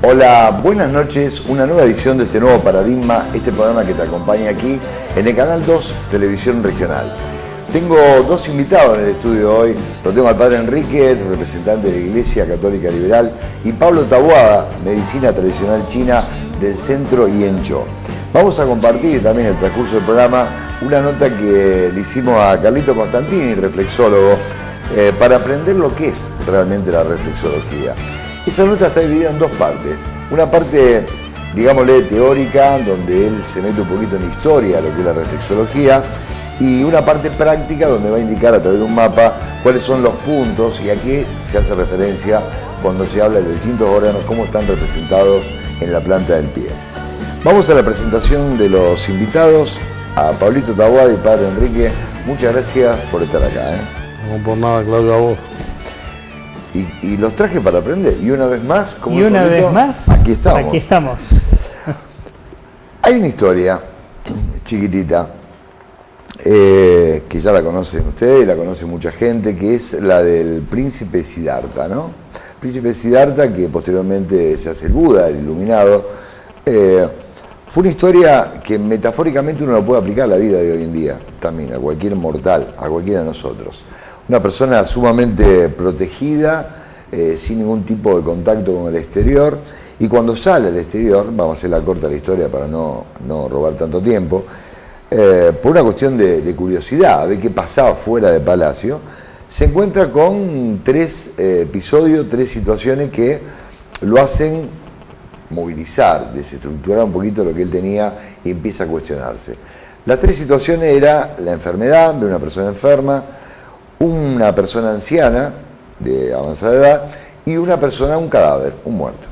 Hola, buenas noches, una nueva edición de este nuevo Paradigma, este programa que te acompaña aquí en el Canal 2 Televisión Regional. Tengo dos invitados en el estudio hoy, lo tengo al padre Enrique, representante de la Iglesia Católica Liberal, y Pablo Taboada, medicina tradicional china del Centro Yencho. Vamos a compartir también en el transcurso del programa una nota que le hicimos a Carlito Constantini, reflexólogo, para aprender lo que es realmente la reflexología. Esa nota está dividida en dos partes. Una parte, digámosle, teórica, donde él se mete un poquito en historia de lo que es la reflexología, y una parte práctica donde va a indicar a través de un mapa cuáles son los puntos y a qué se hace referencia cuando se habla de los distintos órganos, cómo están representados en la planta del pie. Vamos a la presentación de los invitados, a Pablito Taboada y padre Enrique. Muchas gracias por estar acá. No por nada, Claudio, a vos. Y los traje para aprender. Y una vez más, como aquí estamos. Aquí estamos. Hay una historia chiquitita, que ya la conocen ustedes y la conoce mucha gente, que es la del príncipe Siddhartha, ¿no? Príncipe Siddhartha, que posteriormente se hace el Buda, el iluminado. Fue una historia que metafóricamente uno la puede aplicar a la vida de hoy en día, también a cualquier mortal, a cualquiera de nosotros. Una persona sumamente protegida, sin ningún tipo de contacto con el exterior, y cuando sale al exterior, vamos a hacer la corta la historia para no robar tanto tiempo, por una cuestión de curiosidad, a ver qué pasaba fuera del palacio, se encuentra con tres episodios, tres situaciones que lo hacen movilizar, desestructurar un poquito lo que él tenía y empieza a cuestionarse. Las tres situaciones era la enfermedad de una persona enferma, una persona anciana de avanzada edad y una persona, un cadáver, un muerto.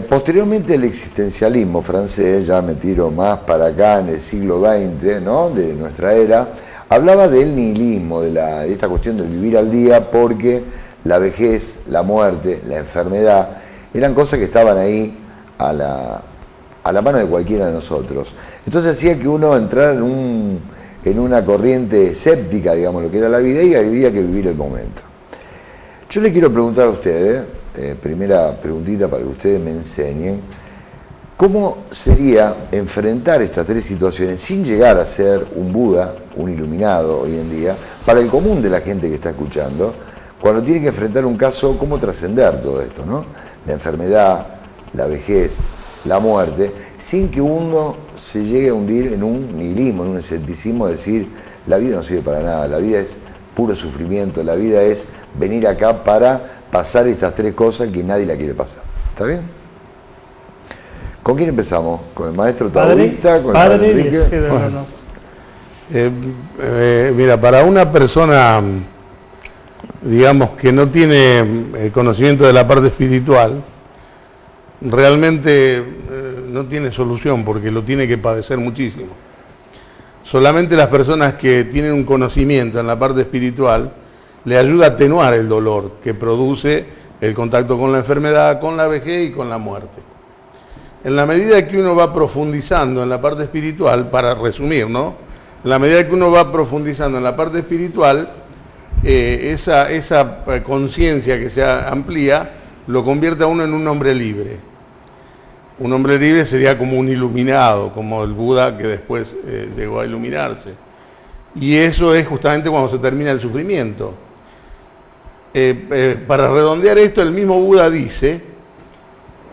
Posteriormente el existencialismo francés, ya me tiro más para acá en el siglo XX, ¿no?, de nuestra era, hablaba del nihilismo, de esta cuestión del vivir al día, porque la vejez, la muerte, la enfermedad eran cosas que estaban ahí a la mano de cualquiera de nosotros. Entonces hacía que uno entrara en una corriente escéptica, digamos, lo que era la vida, y había que vivir el momento. Yo le quiero preguntar a ustedes, primera preguntita para que ustedes me enseñen, ¿cómo sería enfrentar estas tres situaciones sin llegar a ser un Buda, un iluminado hoy en día, para el común de la gente que está escuchando, cuando tiene que enfrentar un caso, cómo trascender todo esto, ¿no? La enfermedad, la vejez, la muerte, sin que uno se llegue a hundir en un nihilismo, en un escepticismo, de decir, la vida no sirve para nada, la vida es puro sufrimiento, la vida es venir acá para pasar estas tres cosas que nadie la quiere pasar. ¿Está bien? ¿Con quién empezamos? ¿Con el maestro taoísta? ¿Con el padre Enrique? Mira, para una persona, digamos, que no tiene conocimiento de la parte espiritual, realmente no tiene solución, porque lo tiene que padecer muchísimo. Solamente las personas que tienen un conocimiento en la parte espiritual le ayuda a atenuar el dolor que produce el contacto con la enfermedad, con la vejez y con la muerte. En la medida que uno va profundizando en la parte espiritual, para resumir, ¿no? En la medida que uno va profundizando en la parte espiritual, esa conciencia que se amplía lo convierte a uno en un hombre libre. Un hombre libre sería como un iluminado, como el Buda que después llegó a iluminarse. Y eso es justamente cuando se termina el sufrimiento. Para redondear esto, el mismo Buda dice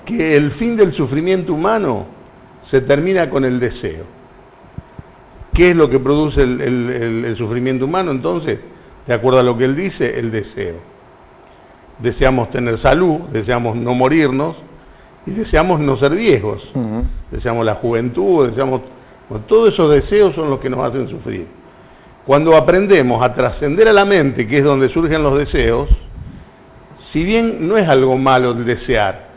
que el fin del sufrimiento humano se termina con el deseo. ¿Qué es lo que produce el sufrimiento humano entonces? De acuerdo a lo que él dice, el deseo. Deseamos tener salud, deseamos no morirnos, y deseamos no ser viejos, deseamos la juventud, deseamos... Bueno, todos esos deseos son los que nos hacen sufrir. Cuando aprendemos a trascender a la mente, que es donde surgen los deseos, si bien no es algo malo el desear,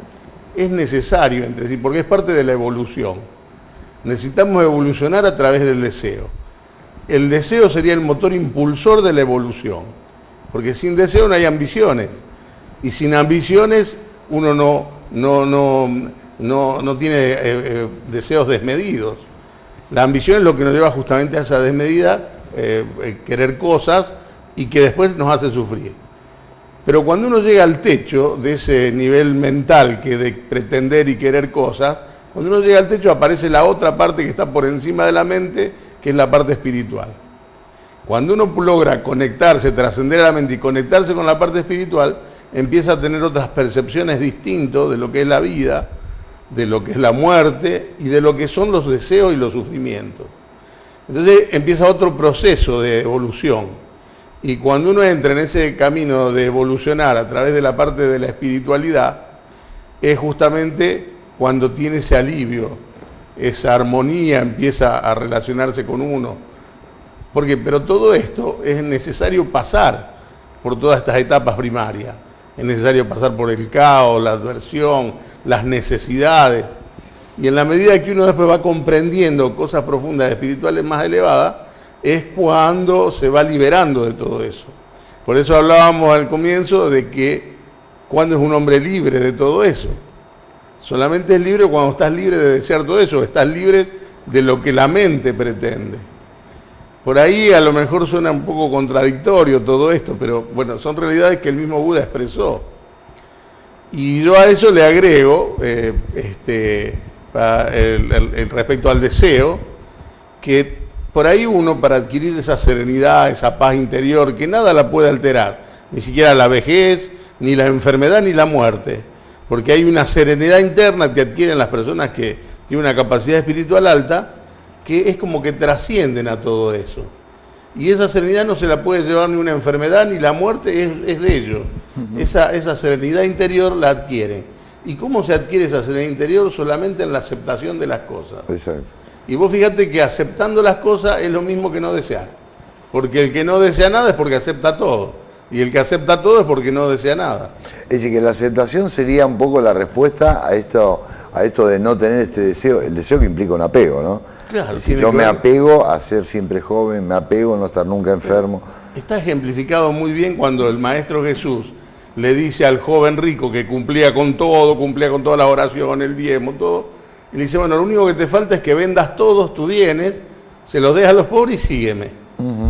es necesario entre sí, porque es parte de la evolución. Necesitamos evolucionar a través del deseo. El deseo sería el motor impulsor de la evolución, porque sin deseo no hay ambiciones, y sin ambiciones uno no tiene deseos desmedidos. La ambición es lo que nos lleva justamente a esa desmedida, querer cosas y que después nos hace sufrir. Pero cuando uno llega al techo de ese nivel mental que de pretender y querer cosas, cuando uno llega al techo aparece la otra parte que está por encima de la mente, que es la parte espiritual. Cuando uno logra conectarse, trascender a la mente y conectarse con la parte espiritual, empieza a tener otras percepciones distintas de lo que es la vida, de lo que es la muerte y de lo que son los deseos y los sufrimientos. Entonces empieza otro proceso de evolución. Y cuando uno entra en ese camino de evolucionar a través de la parte de la espiritualidad, es justamente cuando tiene ese alivio, esa armonía empieza a relacionarse con uno. Pero todo esto es necesario pasar por todas estas etapas primarias. Es necesario pasar por el caos, la adversión, las necesidades. Y en la medida que uno después va comprendiendo cosas profundas, espirituales más elevadas, es cuando se va liberando de todo eso. Por eso hablábamos al comienzo de que cuando es un hombre libre de todo eso. Solamente es libre cuando estás libre de desear todo eso, estás libre de lo que la mente pretende. Por ahí a lo mejor suena un poco contradictorio todo esto, pero bueno, son realidades que el mismo Buda expresó. Y yo a eso le agrego, respecto al deseo, que por ahí uno, para adquirir esa serenidad, esa paz interior, que nada la puede alterar, ni siquiera la vejez, ni la enfermedad, ni la muerte, porque hay una serenidad interna que adquieren las personas que tienen una capacidad espiritual alta, que es como que trascienden a todo eso. Y esa serenidad no se la puede llevar ni una enfermedad, ni la muerte, es de ellos. Esa serenidad interior la adquieren. ¿Y cómo se adquiere esa serenidad interior? Solamente en la aceptación de las cosas. Exacto. Y vos fíjate que aceptando las cosas es lo mismo que no desear. Porque el que no desea nada es porque acepta todo. Y el que acepta todo es porque no desea nada. Es decir, que la aceptación sería un poco la respuesta a esto de no tener este deseo, el deseo que implica un apego, ¿no? Claro. Es decir, yo me apego a ser siempre joven, me apego a no estar nunca enfermo. Está ejemplificado muy bien cuando el Maestro Jesús le dice al joven rico que cumplía con toda la oración, el diezmo, todo. Y le dice, bueno, lo único que te falta es que vendas todos tus bienes, se los des a los pobres y sígueme.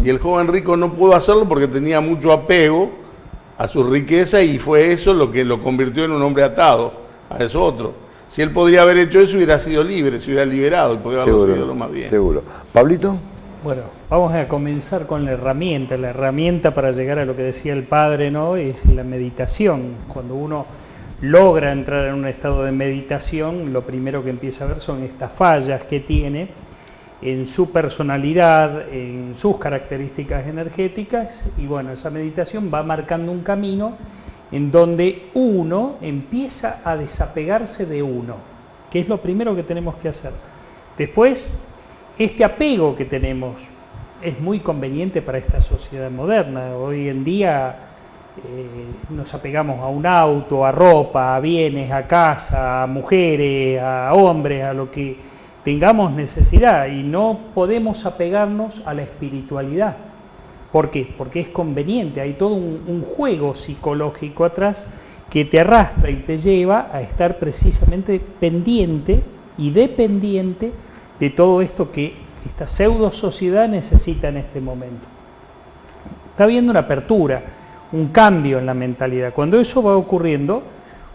Y el joven rico no pudo hacerlo porque tenía mucho apego a su riqueza y fue eso lo que lo convirtió en un hombre atado a eso otro. Si él podría haber hecho eso, hubiera sido libre, se hubiera liberado y podría haberlo sido lo más bien. Seguro. ¿Pablito? Bueno, vamos a comenzar con la herramienta para llegar a lo que decía el padre, ¿no? Es la meditación. Cuando uno logra entrar en un estado de meditación, lo primero que empieza a ver son estas fallas que tiene en su personalidad, en sus características energéticas, y bueno, esa meditación va marcando un camino en donde uno empieza a desapegarse de uno, que es lo primero que tenemos que hacer. Después, este apego que tenemos es muy conveniente para esta sociedad moderna. Hoy en día nos apegamos a un auto, a ropa, a bienes, a casa, a mujeres, a hombres, a lo que tengamos necesidad, y no podemos apegarnos a la espiritualidad. ¿Por qué? Porque es conveniente, hay todo un juego psicológico atrás que te arrastra y te lleva a estar precisamente pendiente y dependiente de todo esto que esta pseudo sociedad necesita en este momento. Está habiendo una apertura, un cambio en la mentalidad. Cuando eso va ocurriendo,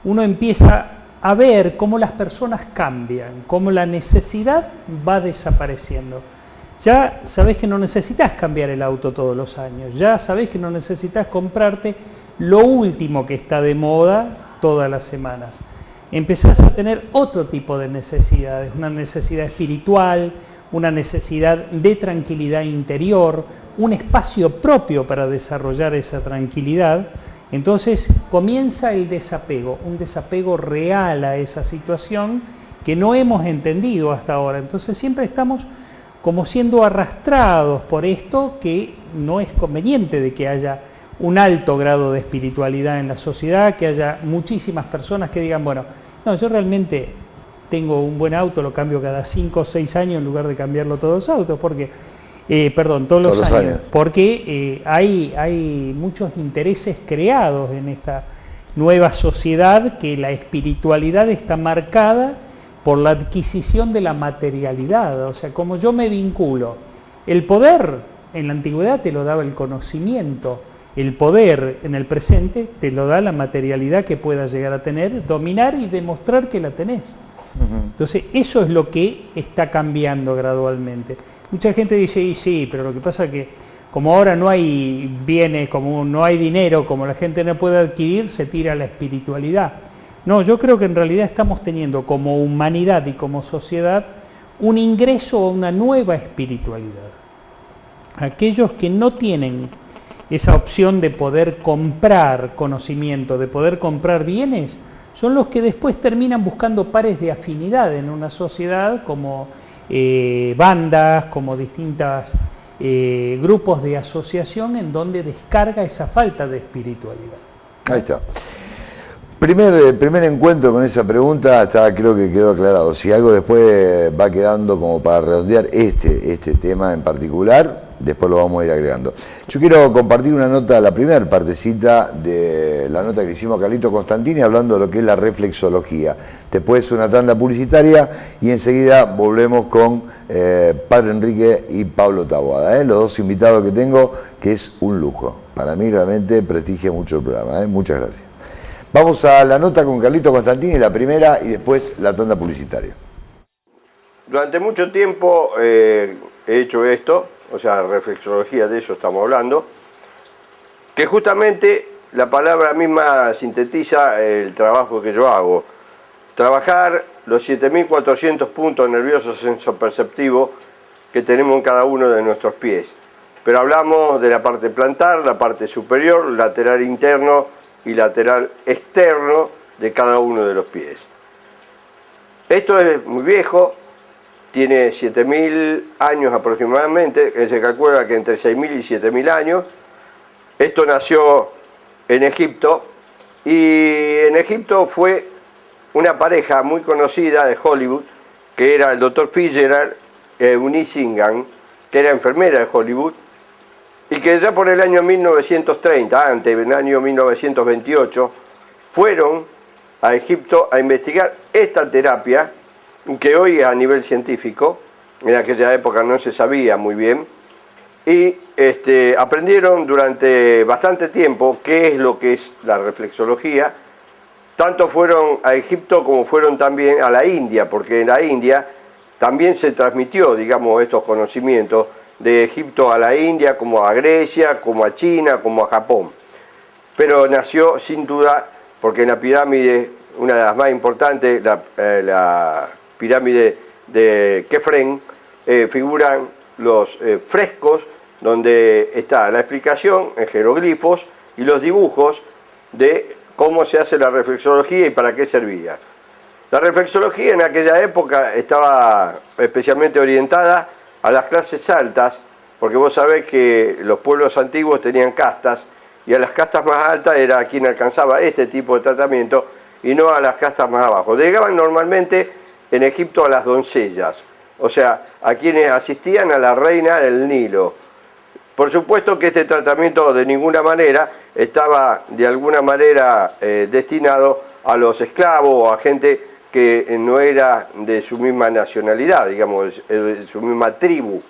uno empieza a ver cómo las personas cambian, cómo la necesidad va desapareciendo. Ya sabés que no necesitas cambiar el auto todos los años, ya sabés que no necesitas comprarte lo último que está de moda todas las semanas. Empezás a tener otro tipo de necesidades, una necesidad espiritual, una necesidad de tranquilidad interior, un espacio propio para desarrollar esa tranquilidad. Entonces comienza el desapego, un desapego real a esa situación que no hemos entendido hasta ahora. Entonces siempre estamos como siendo arrastrados por esto, que no es conveniente de que haya un alto grado de espiritualidad en la sociedad, que haya muchísimas personas que digan, bueno, no, yo realmente tengo un buen auto, lo cambio cada 5 o 6 años en lugar de cambiarlo todos los autos, porque, todos los años. Porque hay muchos intereses creados en esta nueva sociedad, que la espiritualidad está marcada por la adquisición de la materialidad. O sea, como yo me vinculo, el poder en la antigüedad te lo daba el conocimiento, El poder en el presente te lo da la materialidad que puedas llegar a tener, dominar y demostrar que la tenés. Entonces, eso es lo que está cambiando gradualmente. Mucha gente dice, y sí, pero lo que pasa es que como ahora no hay bienes, como no hay dinero, como la gente no puede adquirir, se tira a la espiritualidad. No, yo creo que en realidad estamos teniendo como humanidad y como sociedad un ingreso a una nueva espiritualidad. Aquellos que no tienen esa opción de poder comprar conocimiento, de poder comprar bienes, son los que después terminan buscando pares de afinidad en una sociedad como bandas, como distintos grupos de asociación en donde descarga esa falta de espiritualidad. Ahí está. Primer encuentro con esa pregunta, creo que quedó aclarado. Si algo después va quedando como para redondear este tema en particular, después lo vamos a ir agregando. Yo quiero compartir una nota, la primera partecita de la nota que hicimos a Carlito Constantini hablando de lo que es la reflexología. Después una tanda publicitaria y enseguida volvemos con Padre Enrique y Pablo Taboada, los dos invitados que tengo, que es un lujo. Para mí realmente prestigia mucho el programa. Muchas gracias. Vamos a la nota con Carlito Constantini, la primera, y después la tanda publicitaria. Durante mucho tiempo he hecho esto, o sea, reflexología, de eso estamos hablando, que justamente la palabra misma sintetiza el trabajo que yo hago. Trabajar los 7.400 puntos nerviosos sensoperceptivos que tenemos en cada uno de nuestros pies. Pero hablamos de la parte plantar, la parte superior, lateral interno y lateral externo de cada uno de los pies. Esto es muy viejo, tiene 7.000 años aproximadamente, se calcula que entre 6.000 y 7.000 años. Esto nació en Egipto, y en Egipto fue una pareja muy conocida de Hollywood, que era el Dr. Fitzgerald y Eunice Singham, que era enfermera de Hollywood, y que ya por el año 1930, antes del año 1928, fueron a Egipto a investigar esta terapia, que hoy a nivel científico, en aquella época no se sabía muy bien, y aprendieron durante bastante tiempo qué es lo que es la reflexología. Tanto fueron a Egipto como fueron también a la India, porque en la India también se transmitió, digamos, estos conocimientos de Egipto a la India, como a Grecia, como a China, como a Japón. Pero nació sin duda, porque en la pirámide, una de las más importantes, la pirámide de Kefren, figuran los frescos donde está la explicación en jeroglifos y los dibujos de cómo se hace la reflexología y para qué servía. La reflexología en aquella época estaba especialmente orientada a las clases altas, porque vos sabés que los pueblos antiguos tenían castas, y a las castas más altas era quien alcanzaba este tipo de tratamiento y no a las castas más abajo. Llegaban normalmente en Egipto a las doncellas, o sea, a quienes asistían a la reina del Nilo. Por supuesto que este tratamiento de ninguna manera estaba de alguna manera destinado a los esclavos o a gente que no era de su misma nacionalidad, digamos, de su misma tribu.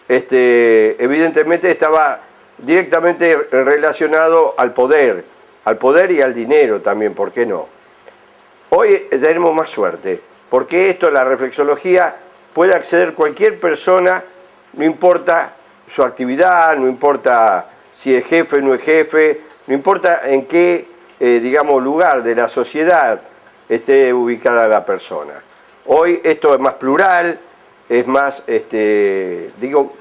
Evidentemente estaba directamente relacionado al poder y al dinero también, ¿por qué no? Hoy tenemos más suerte, porque la reflexología, puede acceder cualquier persona, no importa su actividad, no importa si es jefe o no es jefe, no importa en qué, digamos, lugar de la sociedad esté ubicada la persona. Hoy esto es más plural, es más,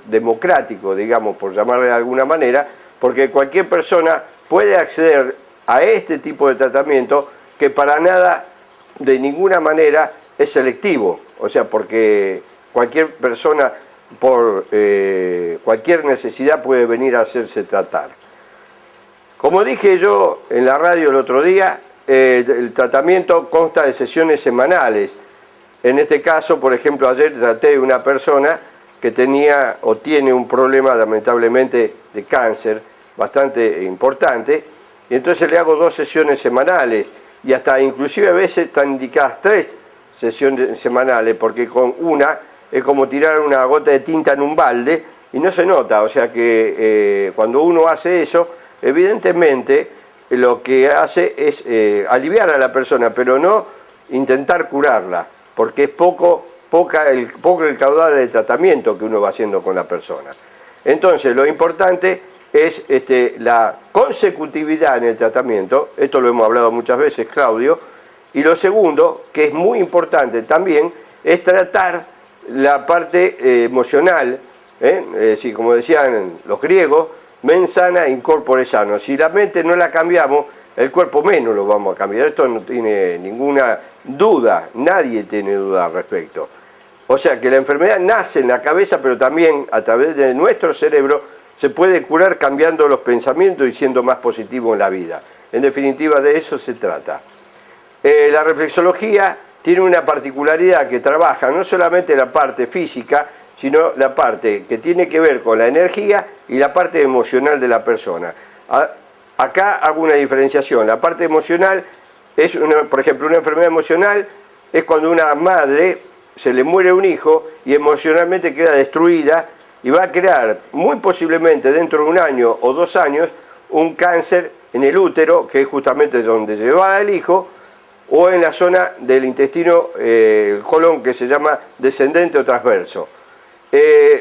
democrático, digamos, por llamarle de alguna manera, porque cualquier persona puede acceder a este tipo de tratamiento que para nada, de ninguna manera, es selectivo. O sea, porque cualquier persona, por cualquier necesidad, puede venir a hacerse tratar. Como dije yo en la radio el otro día, el tratamiento consta de sesiones semanales. En este caso, por ejemplo, ayer traté de una persona que tenía o tiene un problema lamentablemente de cáncer bastante importante, y entonces le hago 2 sesiones semanales, y hasta inclusive a veces están indicadas 3 sesiones semanales, porque con una es como tirar una gota de tinta en un balde y no se nota. O sea que cuando uno hace eso, evidentemente lo que hace es aliviar a la persona, pero no intentar curarla, porque es poco el caudal de tratamiento que uno va haciendo con la persona. Entonces, lo importante es la consecutividad en el tratamiento, esto lo hemos hablado muchas veces, Claudio, y lo segundo, que es muy importante también, es tratar la parte emocional, como decían los griegos, mens sana in corpore sano. Si la mente no la cambiamos, el cuerpo menos lo vamos a cambiar. Esto no tiene ninguna duda, nadie tiene duda al respecto. O sea que la enfermedad nace en la cabeza, pero también a través de nuestro cerebro se puede curar cambiando los pensamientos y siendo más positivo en la vida. En definitiva, de eso se trata. La reflexología tiene una particularidad que trabaja no solamente la parte física, sino la parte que tiene que ver con la energía y la parte emocional de la persona. Acá hago una diferenciación. La parte emocional es, por ejemplo, una enfermedad emocional es cuando una madre se le muere un hijo y emocionalmente queda destruida y va a crear muy posiblemente dentro de 1 año o 2 años un cáncer en el útero, que es justamente donde se va el hijo, o en la zona del intestino, el colon, que se llama descendente o transverso.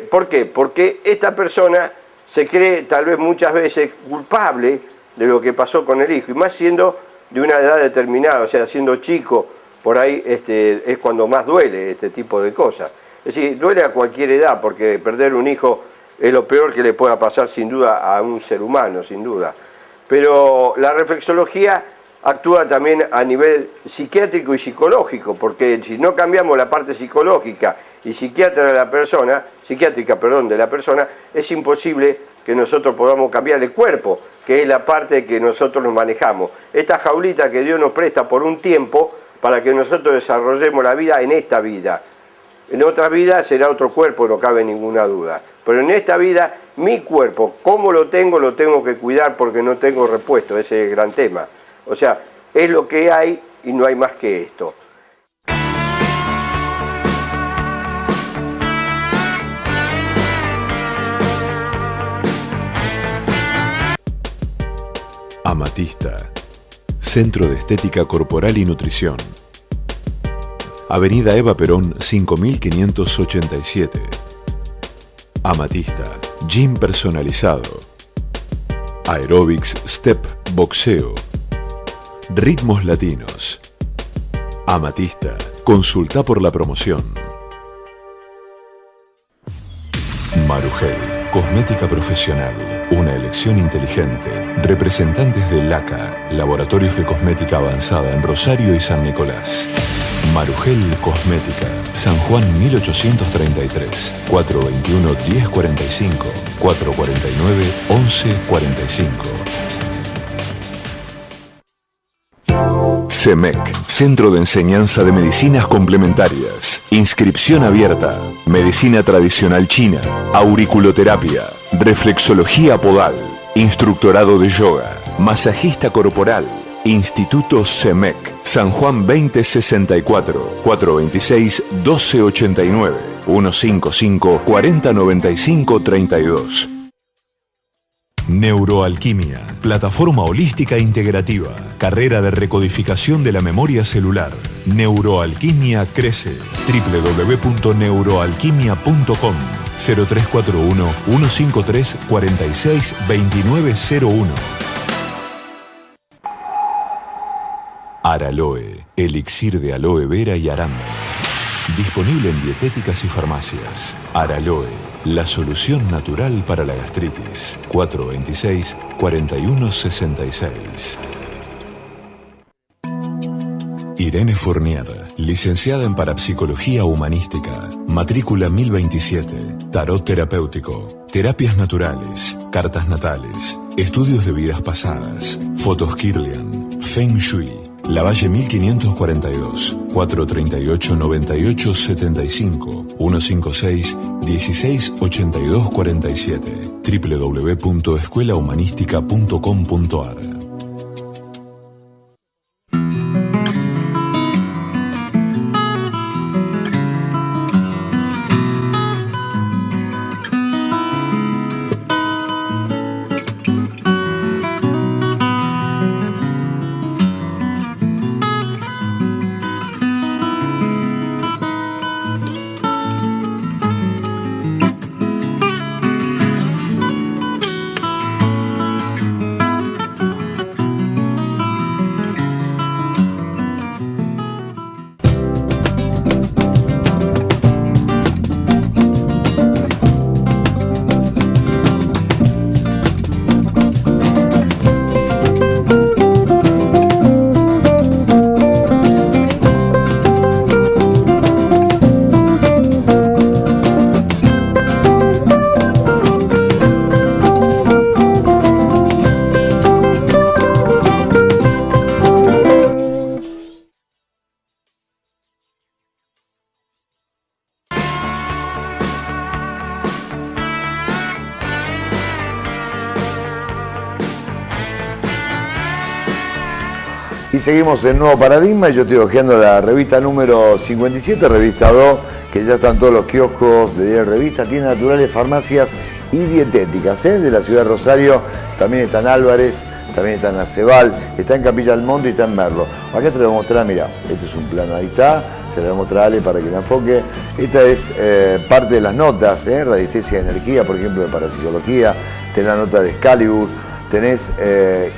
¿Por qué? Porque esta persona se cree tal vez muchas veces culpable de lo que pasó con el hijo, y más siendo de una edad determinada, o sea, siendo chico, por ahí es cuando más duele este tipo de cosas. Es decir, duele a cualquier edad, porque perder un hijo es lo peor que le pueda pasar sin duda a un ser humano, sin duda. Pero la reflexología actúa también a nivel psiquiátrico y psicológico, porque si no cambiamos la parte psicológica y psiquiátrica de la persona, es imposible que nosotros podamos cambiar el cuerpo, que es la parte que nosotros nos manejamos. Esta jaulita que Dios nos presta por un tiempo para que nosotros desarrollemos la vida en esta vida. En otra vida será otro cuerpo, no cabe ninguna duda. Pero en esta vida, mi cuerpo, ¿cómo lo tengo que cuidar porque no tengo repuesto? Ese es el gran tema. O sea, es lo que hay y no hay más que esto. Amatista, Centro de Estética Corporal y Nutrición. Avenida Eva Perón 5587. Amatista, gym personalizado. Aerobics, step, boxeo. Ritmos latinos. Amatista, consulta por la promoción. Marugel, cosmética profesional, una elección inteligente. Representantes de LACA, Laboratorios de Cosmética Avanzada en Rosario y San Nicolás. Marugel Cosmética, San Juan 1833, 421-1045, 449-1145. CEMEC, Centro de Enseñanza de Medicinas Complementarias. Inscripción abierta. Medicina tradicional china, auriculoterapia, reflexología podal, instructorado de yoga, masajista corporal. Instituto CEMEC, San Juan 2064, 426-1289, 155-4095-32. Neuroalquimia, plataforma holística integrativa, carrera de recodificación de la memoria celular. Neuroalquimia crece. www.neuroalquimia.com 0341-153-462901. Araloe, elixir de aloe vera y arándano. Disponible en dietéticas y farmacias. Araloe, la solución natural para la gastritis. 426-4166. Irene Fournier, licenciada en Parapsicología Humanística. Matrícula 1027. Tarot terapéutico. Terapias naturales. Cartas natales. Estudios de vidas pasadas. Fotos Kirlian. Feng Shui. Lavalle 1542, 438-9875, 156-168247, www.escuelahumanística.com.ar. Y seguimos en Nuevo Paradigma y yo estoy hojeando la revista número 57, revista 2, que ya están todos los kioscos de diario revista, tiendas naturales, farmacias y dietéticas, de la ciudad de Rosario. También está en Álvarez, también está en Acebal, está en Capilla del Monte y está en Merlo. Acá te lo voy a mostrar, mira, este es un plano, ahí está, se lo voy a mostrar a Ale para que la enfoque. Esta es parte de las notas, radiestesia de energía, por ejemplo, de parapsicología, tenés la nota de Excalibur, tenés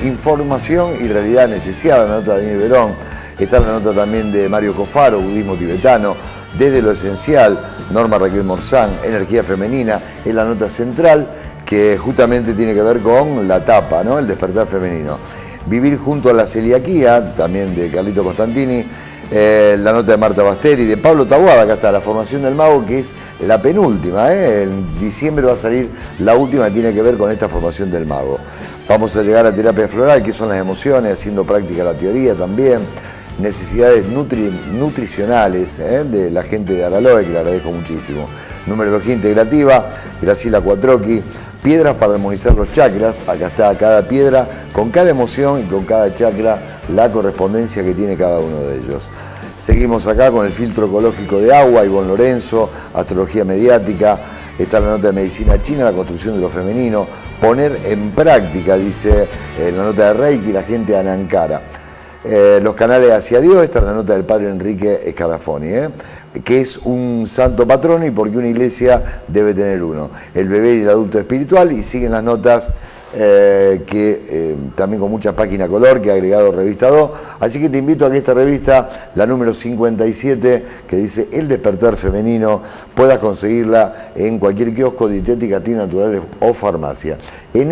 información y realidad anestesiada, la nota de Daniel Verón, está la nota también de Mario Cofaro, budismo tibetano, desde lo esencial, Norma Raquel Morzán, energía femenina, es la nota central que justamente tiene que ver con la tapa, ¿no? El despertar femenino. Vivir junto a la celiaquía, también de Carlito Costantini, la nota de Marta Basteri, de Pablo Taboada, acá está, la formación del mago, que es la penúltima, en diciembre va a salir la última que tiene que ver con esta formación del mago. Vamos a llegar a terapia floral, que son las emociones, haciendo práctica la teoría también, necesidades nutricionales de la gente de Araloe, que le agradezco muchísimo. Numerología integrativa, Graciela Cuatroqui, piedras para armonizar los chakras, acá está cada piedra, con cada emoción y con cada chakra, la correspondencia que tiene cada uno de ellos. Seguimos acá con el filtro ecológico de agua, Ivonne Lorenzo, astrología mediática, está la nota de medicina china, la construcción de lo femenino, poner en práctica, dice la nota de Reiki, la gente de Anankara. Los canales hacia Dios, esta es la nota del padre Enrique Scarafoni, que es un santo patrono y por qué una iglesia debe tener uno. El bebé y el adulto espiritual, y siguen las notas también con mucha página color que ha agregado Revista 2. Así que te invito a que esta revista, la número 57, que dice El despertar femenino, puedas conseguirla en cualquier kiosco, dietética, tiendas naturales o farmacia. En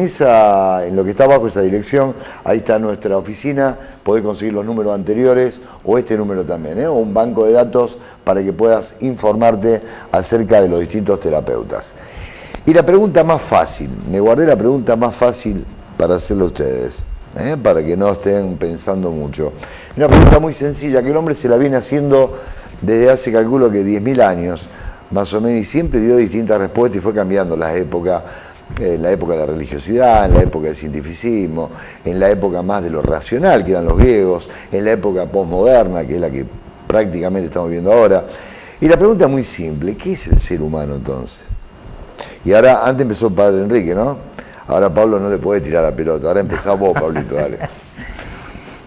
lo que está abajo esa dirección, ahí está nuestra oficina, podés conseguir los números anteriores o este número también, o un banco de datos para que puedas informarte acerca de los distintos terapeutas. Y la pregunta más fácil, me guardé la pregunta más fácil para hacerla a ustedes, para que no estén pensando mucho. Una pregunta muy sencilla, que el hombre se la viene haciendo desde hace, calculo que 10.000 años, más o menos, y siempre dio distintas respuestas y fue cambiando las épocas, en la época de la religiosidad, en la época del cientificismo, en la época más de lo racional, que eran los griegos, en la época posmoderna, que es la que prácticamente estamos viendo ahora. Y la pregunta es muy simple, ¿qué es el ser humano entonces? Y ahora, antes empezó el padre Enrique, ¿no? Ahora Pablo no le puede tirar la pelota, ahora empezás vos, Pablito, dale.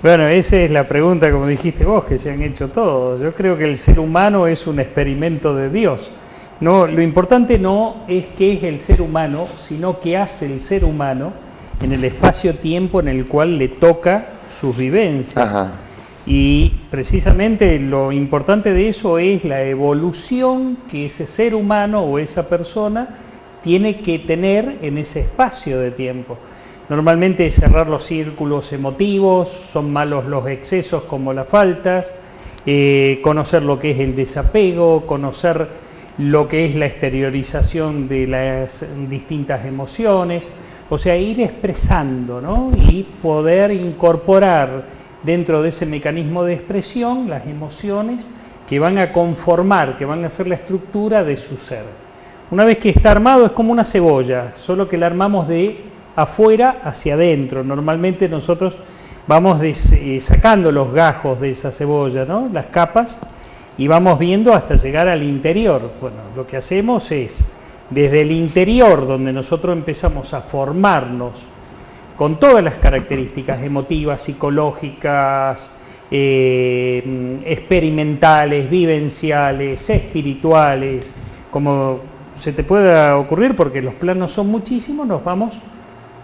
Bueno, esa es la pregunta, como dijiste vos, que se han hecho todos. Yo creo que el ser humano es un experimento de Dios. No, lo importante no es qué es el ser humano, sino qué hace el ser humano en el espacio-tiempo en el cual le toca sus vivencias. Ajá. Y precisamente lo importante de eso es la evolución que ese ser humano o esa persona tiene que tener en ese espacio de tiempo. Normalmente cerrar los círculos emotivos, son malos los excesos como las faltas, conocer lo que es el desapego, conocer lo que es la exteriorización de las distintas emociones, o sea, ir expresando, ¿no? Y poder incorporar dentro de ese mecanismo de expresión las emociones que van a conformar, que van a ser la estructura de su ser. Una vez que está armado es como una cebolla, solo que la armamos de afuera hacia adentro. Normalmente nosotros vamos sacando los gajos de esa cebolla, ¿no? Las capas, y vamos viendo hasta llegar al interior. Bueno, lo que hacemos es, desde el interior, donde nosotros empezamos a formarnos con todas las características emotivas, psicológicas, experimentales, vivenciales, espirituales, como se te pueda ocurrir, porque los planos son muchísimos, nos vamos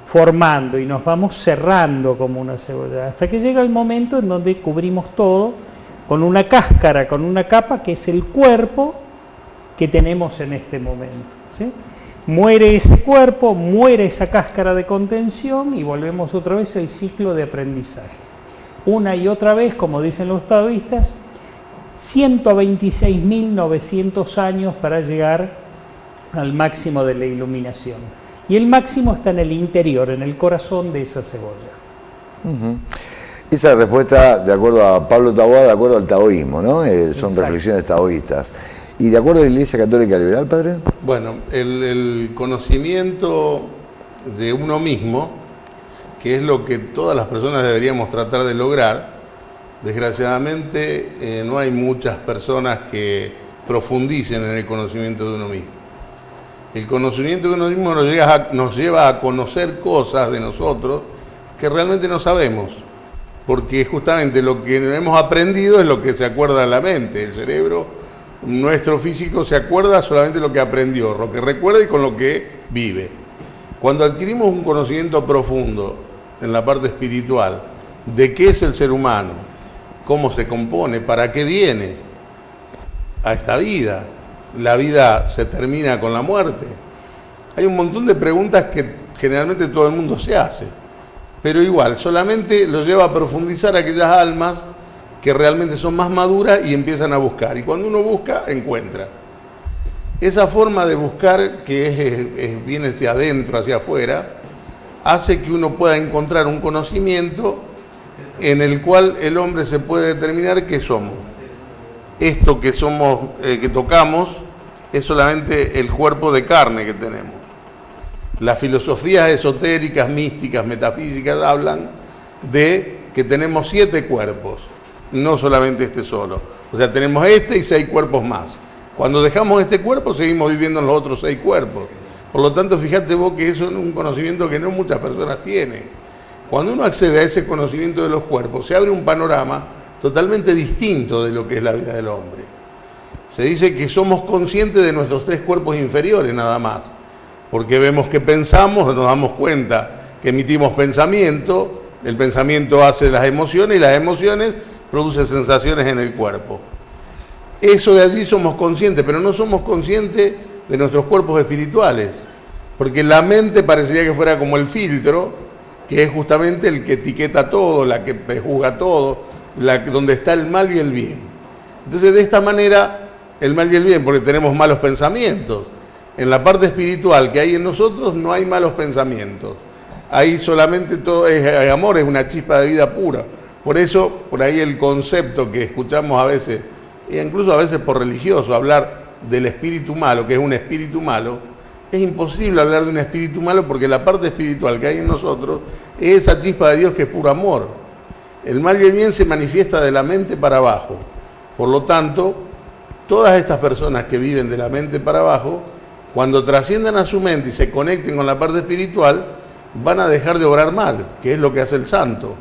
formando y nos vamos cerrando como una cebolla, hasta que llega el momento en donde cubrimos todo con una cáscara, con una capa que es el cuerpo que tenemos en este momento, ¿sí? Muere ese cuerpo, muere esa cáscara de contención y volvemos otra vez al ciclo de aprendizaje. Una y otra vez, como dicen los taoístas, 126.900 años para llegar al máximo de la iluminación. Y el máximo está en el interior, en el corazón de esa cebolla. Esa respuesta, de acuerdo a Pablo Taboada, de acuerdo al taoísmo, ¿no? Son Exacto. Reflexiones taoístas. ¿Y de acuerdo a la Iglesia Católica Liberal, padre? Bueno, el conocimiento de uno mismo, que es lo que todas las personas deberíamos tratar de lograr, desgraciadamente no hay muchas personas que profundicen en el conocimiento de uno mismo. El conocimiento de uno mismo nos lleva a conocer cosas de nosotros que realmente no sabemos, porque justamente lo que hemos aprendido es lo que se acuerda en la mente. El cerebro, nuestro físico, se acuerda solamente lo que aprendió, lo que recuerda y con lo que vive. Cuando adquirimos un conocimiento profundo en la parte espiritual de qué es el ser humano, cómo se compone, para qué viene a esta vida, la vida se termina con la muerte. Hay un montón de preguntas que generalmente todo el mundo se hace, pero igual, solamente lo lleva a profundizar aquellas almas que realmente son más maduras y empiezan a buscar. Y cuando uno busca, encuentra. Esa forma de buscar, que viene hacia adentro, hacia afuera, hace que uno pueda encontrar un conocimiento en el cual el hombre se puede determinar qué somos. Esto que somos, que tocamos, es solamente el cuerpo de carne que tenemos. Las filosofías esotéricas, místicas, metafísicas hablan de que tenemos 7 cuerpos, no solamente este solo. O sea, tenemos este y 6 cuerpos más. Cuando dejamos este cuerpo, seguimos viviendo en los otros 6 cuerpos. Por lo tanto, fíjate vos que eso es un conocimiento que no muchas personas tienen. Cuando uno accede a ese conocimiento de los cuerpos, se abre un panorama totalmente distinto de lo que es la vida del hombre. Se dice que somos conscientes de nuestros 3 cuerpos inferiores nada más, porque vemos que pensamos, nos damos cuenta que emitimos pensamiento, el pensamiento hace las emociones y las emociones producen sensaciones en el cuerpo. Eso de allí somos conscientes, pero no somos conscientes de nuestros cuerpos espirituales, porque la mente parecería que fuera como el filtro, que es justamente el que etiqueta todo, la que prejuzga todo, donde está el mal y el bien. Entonces, de esta manera, el mal y el bien, porque tenemos malos pensamientos. En la parte espiritual que hay en nosotros no hay malos pensamientos. Ahí solamente todo es amor, es una chispa de vida pura. Por eso, por ahí el concepto que escuchamos a veces, e incluso a veces por religioso, hablar del espíritu malo, que es un espíritu malo, es imposible hablar de un espíritu malo porque la parte espiritual que hay en nosotros es esa chispa de Dios que es puro amor. El mal y el bien se manifiesta de la mente para abajo. Por lo tanto, todas estas personas que viven de la mente para abajo, cuando trasciendan a su mente y se conecten con la parte espiritual, van a dejar de obrar mal, que es lo que hace el santo.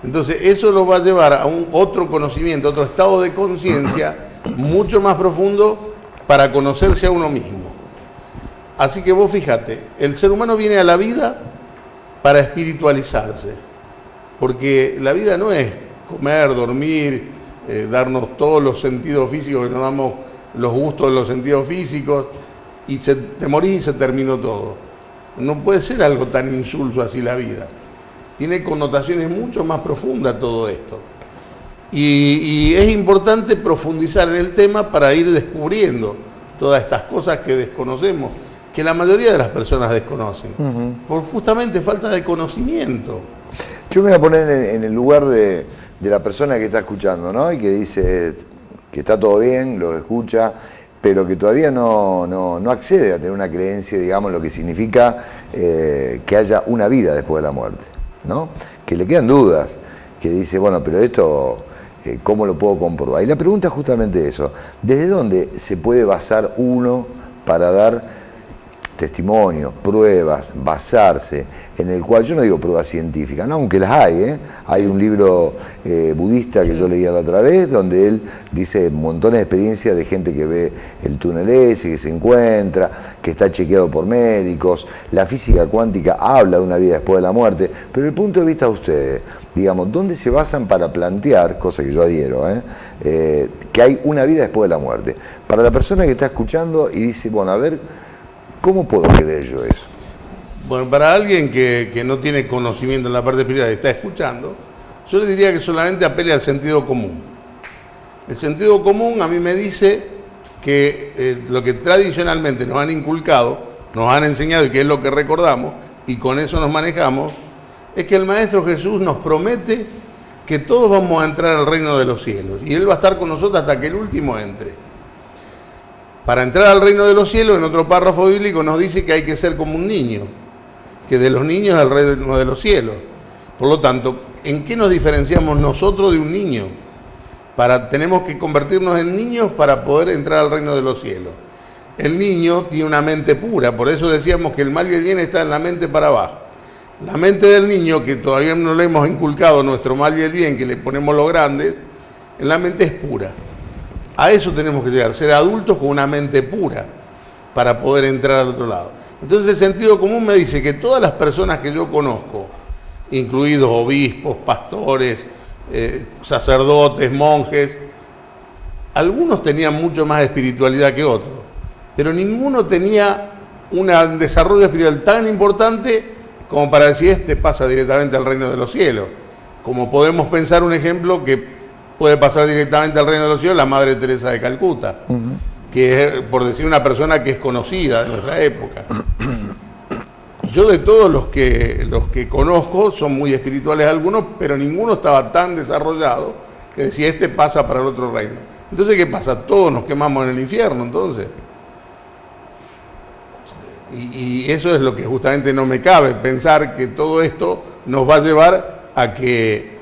Entonces, eso los va a llevar a un otro conocimiento, otro estado de conciencia mucho más profundo para conocerse a uno mismo. Así que vos fíjate, el ser humano viene a la vida para espiritualizarse, porque la vida no es comer, dormir, darnos todos los sentidos físicos, que nos damos los gustos de los sentidos físicos, y te morís y se terminó todo. No puede ser algo tan insulso así la vida. Tiene connotaciones mucho más profundas todo esto. Y es importante profundizar en el tema para ir descubriendo todas estas cosas que desconocemos, que la mayoría de las personas desconocen, por justamente falta de conocimiento. Yo me voy a poner en el lugar de la persona que está escuchando, ¿no? Y que dice que está todo bien, lo escucha, pero que todavía no accede a tener una creencia, digamos, lo que significa que haya una vida después de la muerte, ¿no? Que le quedan dudas, que dice, bueno, pero esto, ¿cómo lo puedo comprobar? Y la pregunta es justamente eso, ¿desde dónde se puede basar uno para dar testimonios, pruebas, basarse, en el cual, yo no digo pruebas científicas, no, aunque las hay, hay un libro budista que yo leía la otra vez, donde él dice montones de experiencias de gente que ve el túnel ese, que se encuentra, que está chequeado por médicos, la física cuántica habla de una vida después de la muerte, pero el punto de vista de ustedes, digamos, ¿dónde se basan para plantear, cosa que yo adhiero, que hay una vida después de la muerte? Para la persona que está escuchando y dice, bueno, a ver, ¿cómo puedo creer yo eso? Bueno, para alguien que no tiene conocimiento en la parte espiritual y está escuchando, yo le diría que solamente apele al sentido común. El sentido común a mí me dice que lo que tradicionalmente nos han inculcado, nos han enseñado y que es lo que recordamos, y con eso nos manejamos, es que el Maestro Jesús nos promete que todos vamos a entrar al reino de los cielos, y Él va a estar con nosotros hasta que el último entre. Para entrar al reino de los cielos, en otro párrafo bíblico nos dice que hay que ser como un niño, que de los niños es el reino de los cielos. Por lo tanto, ¿en qué nos diferenciamos nosotros de un niño? Tenemos que convertirnos en niños para poder entrar al reino de los cielos. El niño tiene una mente pura, por eso decíamos que el mal y el bien está en la mente para abajo. La mente del niño, que todavía no le hemos inculcado nuestro mal y el bien, que le ponemos los grandes, en la mente es pura. A eso tenemos que llegar, ser adultos con una mente pura para poder entrar al otro lado. Entonces el sentido común me dice que todas las personas que yo conozco, incluidos obispos, pastores, sacerdotes, monjes, algunos tenían mucho más espiritualidad que otros, pero ninguno tenía un desarrollo espiritual tan importante como para decir, este pasa directamente al reino de los cielos. Como podemos pensar un ejemplo que puede pasar directamente al reino de los cielos, la Madre Teresa de Calcuta, que es, por decir, una persona que es conocida de nuestra época. Yo de todos los que conozco, son muy espirituales algunos, pero ninguno estaba tan desarrollado que decía, este pasa para el otro reino. Entonces, ¿qué pasa? Todos nos quemamos en el infierno, entonces. Y eso es lo que justamente no me cabe, pensar que todo esto nos va a llevar a que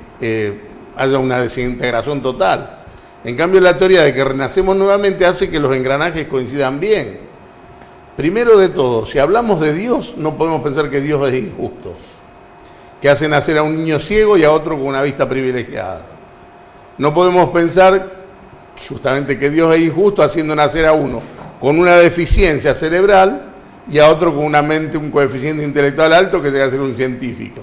haya una desintegración total. En cambio, la teoría de que renacemos nuevamente hace que los engranajes coincidan bien. Primero de todo, si hablamos de Dios, no podemos pensar que Dios es injusto, que hace nacer a un niño ciego y a otro con una vista privilegiada. No podemos pensar justamente que Dios es injusto haciendo nacer a uno con una deficiencia cerebral y a otro con una mente, un coeficiente intelectual alto que llega a ser un científico.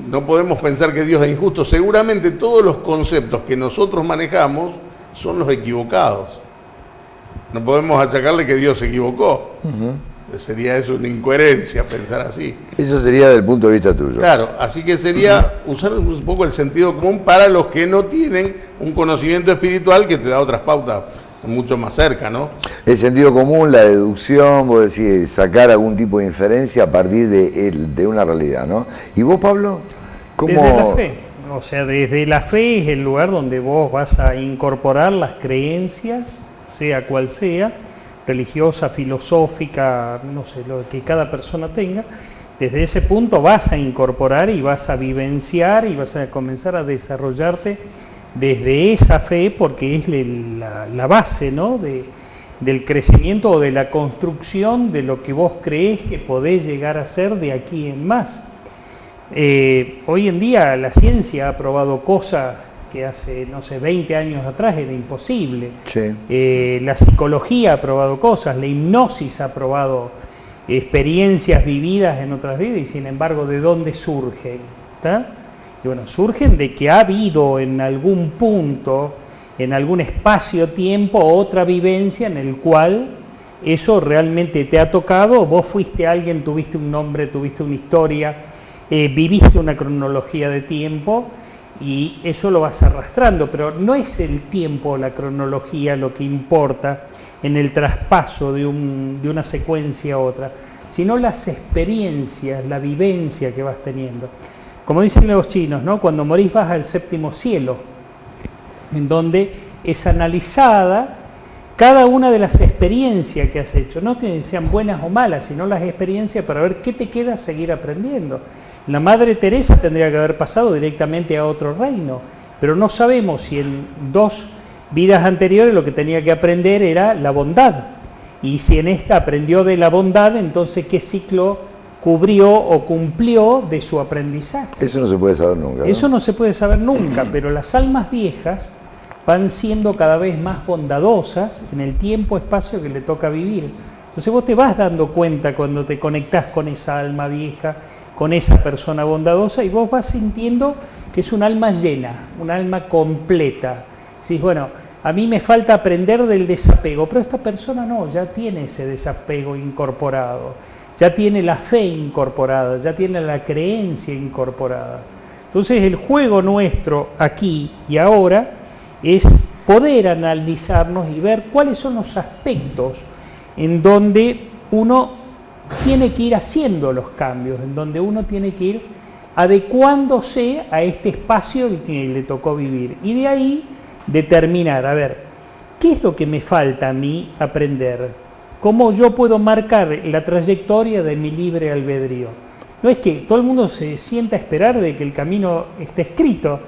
No podemos pensar que Dios es injusto. Seguramente todos los conceptos que nosotros manejamos son los equivocados. No podemos achacarle que Dios se equivocó. Sería eso una incoherencia pensar así. Eso sería del punto de vista tuyo. Claro, así que sería usar un poco el sentido común para los que no tienen un conocimiento espiritual que te da otras pautas mucho más cerca, ¿no? El sentido común, la deducción, vos decís, sacar algún tipo de inferencia a partir de una realidad, ¿no? ¿Y vos, Pablo? ¿Cómo? Desde la fe. O sea, desde la fe es el lugar donde vos vas a incorporar las creencias, sea cual sea, religiosa, filosófica, no sé, lo que cada persona tenga. Desde ese punto vas a incorporar y vas a vivenciar y vas a comenzar a desarrollarte desde esa fe, porque es la base, ¿no?, del crecimiento o de la construcción de lo que vos creés que podés llegar a ser de aquí en más. Hoy en día la ciencia ha probado cosas que hace, no sé, 20 años atrás era imposible. Sí. La psicología ha probado cosas, la hipnosis ha probado experiencias vividas en otras vidas y sin embargo, ¿de dónde surgen? ¿Está? Y bueno, surgen de que ha habido en algún punto, en algún espacio-tiempo, otra vivencia en el cual eso realmente te ha tocado, vos fuiste alguien, tuviste un nombre, tuviste una historia, viviste una cronología de tiempo y eso lo vas arrastrando, pero no es el tiempo o la cronología lo que importa en el traspaso de una secuencia a otra, sino las experiencias, la vivencia que vas teniendo. Como dicen los chinos, ¿no?, cuando morís vas al séptimo cielo, en donde es analizada cada una de las experiencias que has hecho, no que sean buenas o malas, sino las experiencias para ver qué te queda seguir aprendiendo. La Madre Teresa tendría que haber pasado directamente a otro reino, pero no sabemos si en 2 vidas anteriores lo que tenía que aprender era la bondad, y si en esta aprendió de la bondad, entonces ¿qué ciclo cubrió o cumplió de su aprendizaje? Eso no se puede saber nunca, ¿no? Eso no se puede saber nunca, pero las almas viejas van siendo cada vez más bondadosas en el tiempo-espacio que le toca vivir. Entonces vos te vas dando cuenta cuando te conectás con esa alma vieja, con esa persona bondadosa, y vos vas sintiendo que es un alma llena, un alma completa. Decís, bueno, a mí me falta aprender del desapego, pero esta persona no, ya tiene ese desapego incorporado, ya tiene la fe incorporada, ya tiene la creencia incorporada. Entonces el juego nuestro aquí y ahora es poder analizarnos y ver cuáles son los aspectos en donde uno tiene que ir haciendo los cambios, en donde uno tiene que ir adecuándose a este espacio en que le tocó vivir. Y de ahí determinar, a ver, ¿qué es lo que me falta a mí aprender? ¿Cómo yo puedo marcar la trayectoria de mi libre albedrío? no es que todo el mundo se sienta a esperar de que el camino esté escrito,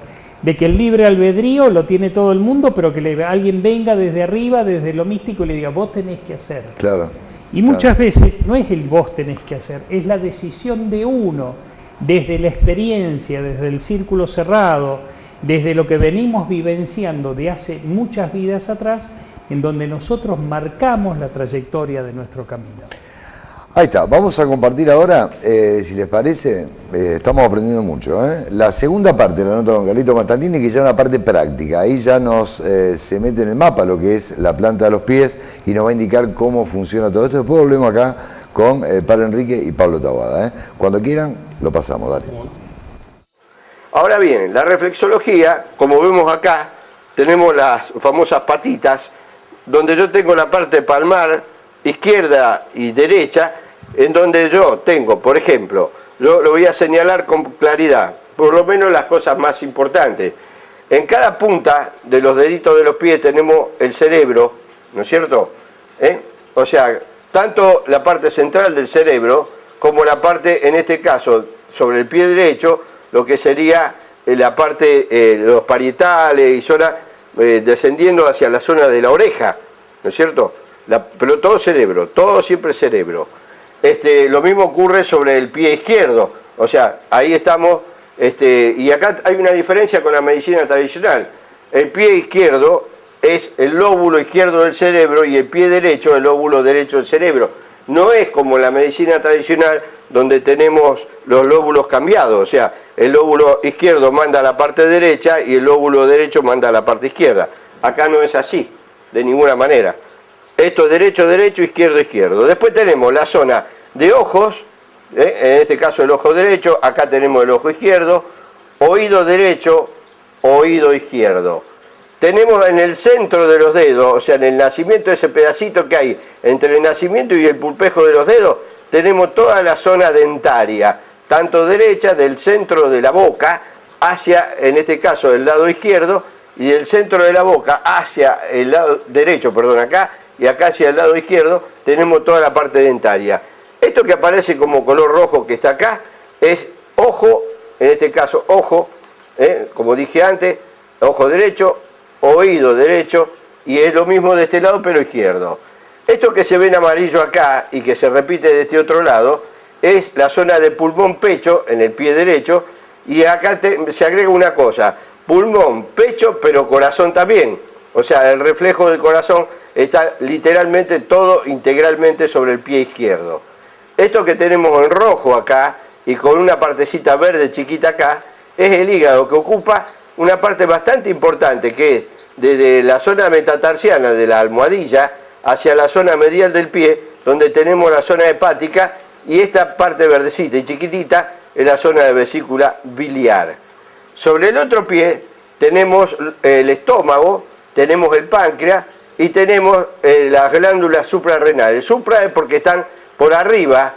de que el libre albedrío lo tiene todo el mundo, pero que alguien venga desde arriba, desde lo místico, y le diga, vos tenés que hacer. Claro. Y muchas veces no es el vos tenés que hacer, es la decisión de uno, desde la experiencia, desde el círculo cerrado, desde lo que venimos vivenciando de hace muchas vidas atrás, en donde nosotros marcamos la trayectoria de nuestro camino. Ahí está, vamos a compartir ahora, si les parece, estamos aprendiendo mucho, la segunda parte de la nota con Carlito Constantini, que ya es una parte práctica. Ahí ya se mete en el mapa lo que es la planta de los pies y nos va a indicar cómo funciona todo esto. Después volvemos acá con el padre Enrique y Pablo Taboada. Cuando quieran, lo pasamos, dale. Ahora bien, la reflexología, como vemos acá, tenemos las famosas patitas, donde yo tengo la parte palmar, izquierda y derecha, en donde yo tengo, por ejemplo, yo lo voy a señalar con claridad, por lo menos las cosas más importantes. En cada punta de los deditos de los pies tenemos el cerebro, ¿no es cierto? O sea, tanto la parte central del cerebro como la parte, en este caso, sobre el pie derecho, lo que sería la parte de los parietales y zona, descendiendo hacia la zona de la oreja, ¿no es cierto? Pero todo cerebro, todo siempre cerebro. Lo mismo ocurre sobre el pie izquierdo, o sea, ahí estamos, y acá hay una diferencia con la medicina tradicional. El pie izquierdo es el lóbulo izquierdo del cerebro y el pie derecho el lóbulo derecho del cerebro. No es como la medicina tradicional donde tenemos los lóbulos cambiados, o sea, el lóbulo izquierdo manda a la parte derecha y el lóbulo derecho manda a la parte izquierda. Acá no es así, de ninguna manera. Esto es derecho, derecho, izquierdo, izquierdo. Después tenemos la zona de ojos, en este caso el ojo derecho, acá tenemos el ojo izquierdo, oído derecho, oído izquierdo. Tenemos en el centro de los dedos, o sea, en el nacimiento, ese pedacito que hay entre el nacimiento y el pulpejo de los dedos, tenemos toda la zona dentaria, tanto derecha, del centro de la boca, hacia, en este caso, el lado izquierdo, y del centro de la boca hacia el lado derecho, perdón, acá, y acá hacia el lado izquierdo tenemos toda la parte dentaria. Esto que aparece como color rojo que está acá es ojo, en este caso ojo, como dije antes, ojo derecho, oído derecho, y es lo mismo de este lado pero izquierdo. Esto que se ve en amarillo acá y que se repite de este otro lado es la zona de pulmón pecho en el pie derecho, y acá se agrega una cosa, pulmón, pecho, pero corazón también. O sea, el reflejo del corazón está literalmente todo integralmente sobre el pie izquierdo. Esto que tenemos en rojo acá y con una partecita verde chiquita acá es el hígado, que ocupa una parte bastante importante, que es desde la zona metatarsiana de la almohadilla hacia la zona medial del pie, donde tenemos la zona hepática, y esta parte verdecita y chiquitita es la zona de vesícula biliar. Sobre el otro pie tenemos el estómago, tenemos el páncreas y tenemos las glándulas suprarrenales. Supra es porque están por arriba,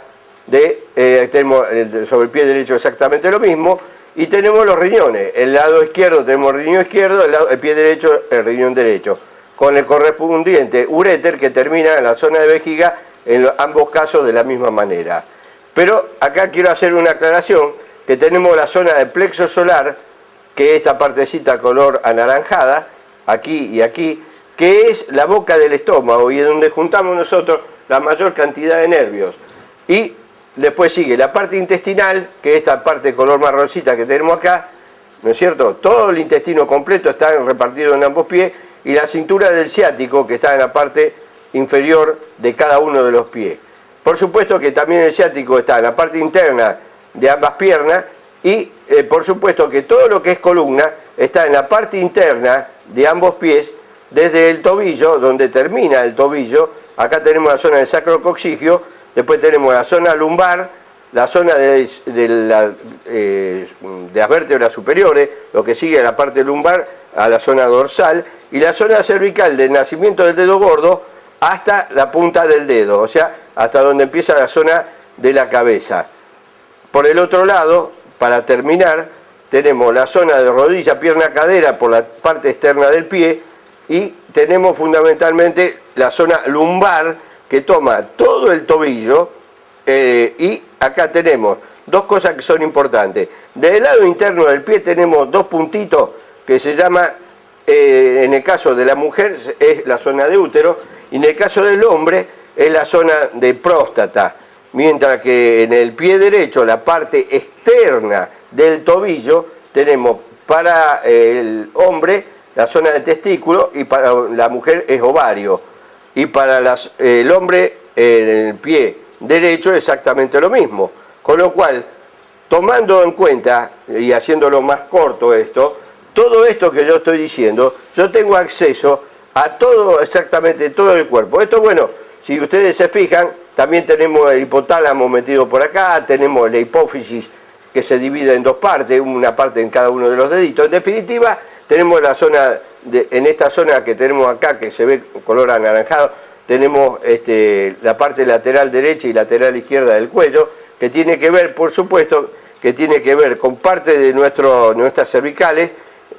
tenemos sobre el pie derecho exactamente lo mismo, y tenemos los riñones. El lado izquierdo tenemos el riñón izquierdo, el pie derecho el riñón derecho, con el correspondiente uréter que termina en la zona de vejiga, en ambos casos de la misma manera. Pero acá quiero hacer una aclaración, que tenemos la zona del plexo solar, que es esta partecita color anaranjada, aquí y aquí, que es la boca del estómago y es donde juntamos nosotros la mayor cantidad de nervios. Y después sigue la parte intestinal, que es esta parte color marroncita que tenemos acá, ¿no es cierto? Todo el intestino completo está repartido en ambos pies, y la cintura del ciático, que está en la parte inferior de cada uno de los pies. Por supuesto que también el ciático está en la parte interna de ambas piernas, y por supuesto que todo lo que es columna está en la parte interna de ambos pies, desde el tobillo, donde termina el tobillo. Acá tenemos la zona del sacrococcigio, después tenemos la zona lumbar, la zona de las vértebras superiores, lo que sigue a la parte lumbar, a la zona dorsal, y la zona cervical del nacimiento del dedo gordo hasta la punta del dedo, o sea, hasta donde empieza la zona de la cabeza. Por el otro lado, para terminar, tenemos la zona de rodilla, pierna, cadera por la parte externa del pie, y tenemos fundamentalmente la zona lumbar, que toma todo el tobillo, y acá tenemos dos cosas que son importantes. Del lado interno del pie tenemos dos puntitos que se llama, en el caso de la mujer es la zona de útero, y en el caso del hombre es la zona de próstata, mientras que en el pie derecho, la parte externa del tobillo, tenemos para el hombre la zona de testículo y para la mujer es ovario. Y para el hombre, el pie derecho, exactamente lo mismo. Con lo cual, tomando en cuenta y haciéndolo más corto esto, todo esto que yo estoy diciendo, yo tengo acceso a todo, exactamente todo el cuerpo. Esto, bueno, si ustedes se fijan, también tenemos el hipotálamo metido por acá, tenemos la hipófisis que se divide en dos partes, una parte en cada uno de los deditos. En definitiva, tenemos la zona, en esta zona que tenemos acá, que se ve color anaranjado, tenemos la parte lateral derecha y lateral izquierda del cuello, que tiene que ver, por supuesto, que tiene que ver con parte de nuestras cervicales,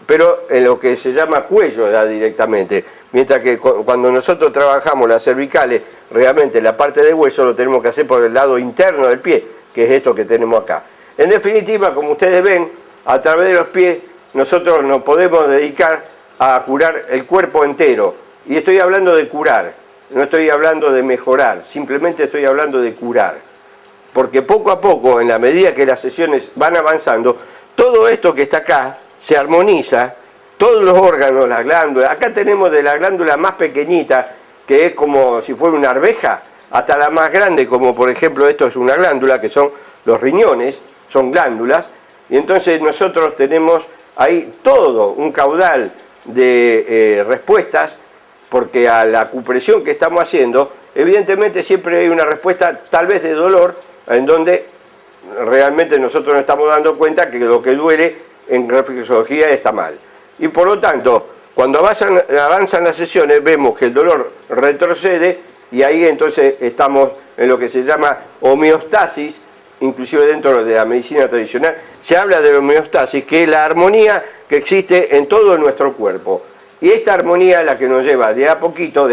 pero en lo que se llama cuello ya directamente. Mientras que cuando nosotros trabajamos las cervicales, realmente la parte del hueso lo tenemos que hacer por el lado interno del pie, que es esto que tenemos acá. En definitiva, como ustedes ven, a través de los pies nosotros nos podemos dedicar a curar el cuerpo entero. Y estoy hablando de curar, no estoy hablando de mejorar, simplemente estoy hablando de curar. Porque poco a poco, en la medida que las sesiones van avanzando, todo esto que está acá se armoniza, todos los órganos, las glándulas. Acá tenemos de la glándula más pequeñita, que es como si fuera una arveja, hasta la más grande, como por ejemplo esto es una glándula, que son los riñones, son glándulas, y entonces nosotros tenemos ahí todo un caudal de respuestas, porque a la acupresión que estamos haciendo, evidentemente siempre hay una respuesta tal vez de dolor, en donde realmente nosotros nos estamos dando cuenta que lo que duele en reflexología está mal. Y por lo tanto, cuando avanzan las sesiones, vemos que el dolor retrocede y ahí entonces estamos en lo que se llama homeostasis, inclusive dentro de la medicina tradicional, se habla de homeostasis, que es la armonía que existe en todo nuestro cuerpo. Y esta armonía es la que nos lleva de a poquito,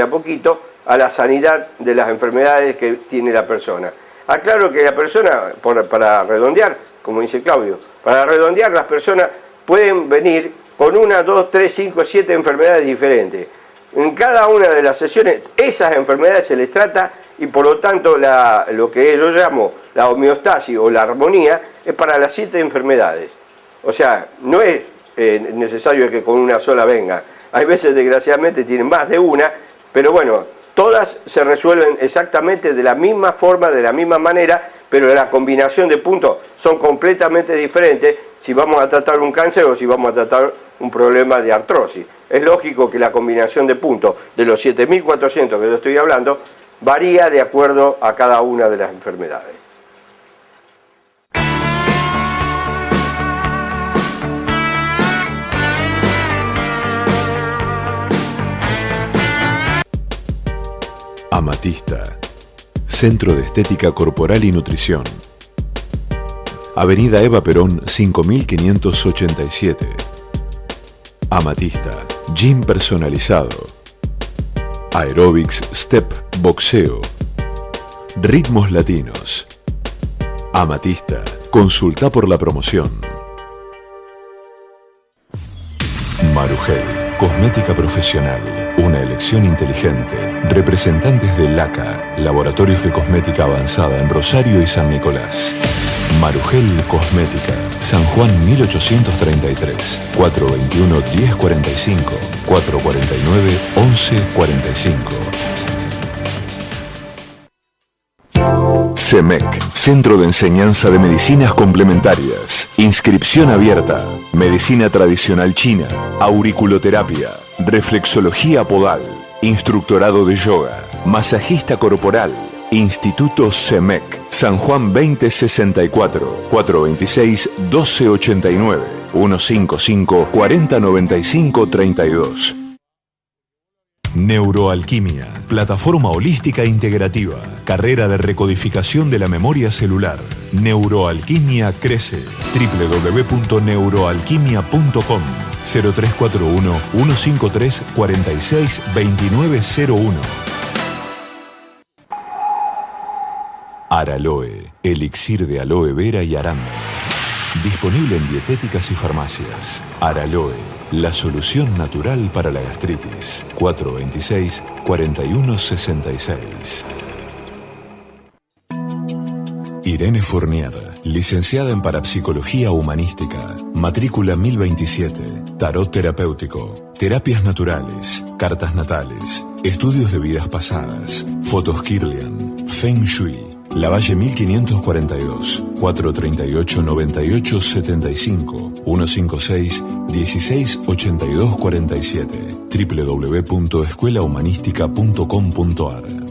a la sanidad de las enfermedades que tiene la persona. Aclaro que la persona, para redondear, como dice Claudio, para redondear, las personas pueden venir con 1, 2, 3, 5, 7 enfermedades diferentes. En cada una de las sesiones, esas enfermedades se les trata y por lo tanto lo que yo llamo la homeostasis o la armonía es para las 7 enfermedades. O sea, no es necesario que con una sola venga. Hay veces, desgraciadamente, tienen más de una, pero bueno, todas se resuelven exactamente de la misma forma, de la misma manera, pero la combinación de puntos son completamente diferentes si vamos a tratar un cáncer o si vamos a tratar un problema de artrosis. Es lógico que la combinación de puntos de los 7.400 que yo estoy hablando varía de acuerdo a cada una de las enfermedades. Amatista, Centro de Estética Corporal y Nutrición. Avenida Eva Perón 5587. Amatista, gym personalizado. Aerobics, step, boxeo. Ritmos latinos. Amatista, consulta por la promoción. Marugel, cosmética profesional. Una elección inteligente. Representantes de LACA, Laboratorios de Cosmética Avanzada en Rosario y San Nicolás. Marugel Cosmética, San Juan 1833, 421-1045, 449-1145. CEMEC, Centro de Enseñanza de Medicinas Complementarias. Inscripción abierta. Medicina tradicional china, auriculoterapia, reflexología podal, instructorado de yoga, masajista corporal. Instituto CEMEC, San Juan 2064, 426-1289, 155-4095-32. Neuroalquimia, plataforma holística integrativa, carrera de recodificación de la memoria celular. Neuroalquimia crece. www.neuroalquimia.com 0341-153-462901. Araloe, elixir de aloe vera y arándano. Disponible en dietéticas y farmacias. Araloe, la solución natural para la gastritis. 426-4166. Irene Fournier, licenciada en Parapsicología Humanística, matrícula 1027, Tarot Terapéutico, Terapias Naturales, Cartas Natales, Estudios de Vidas Pasadas, Fotos Kirlian, Feng Shui, Lavalle 1542, 438-9875, 156-168247, www.escuelahumanística.com.ar.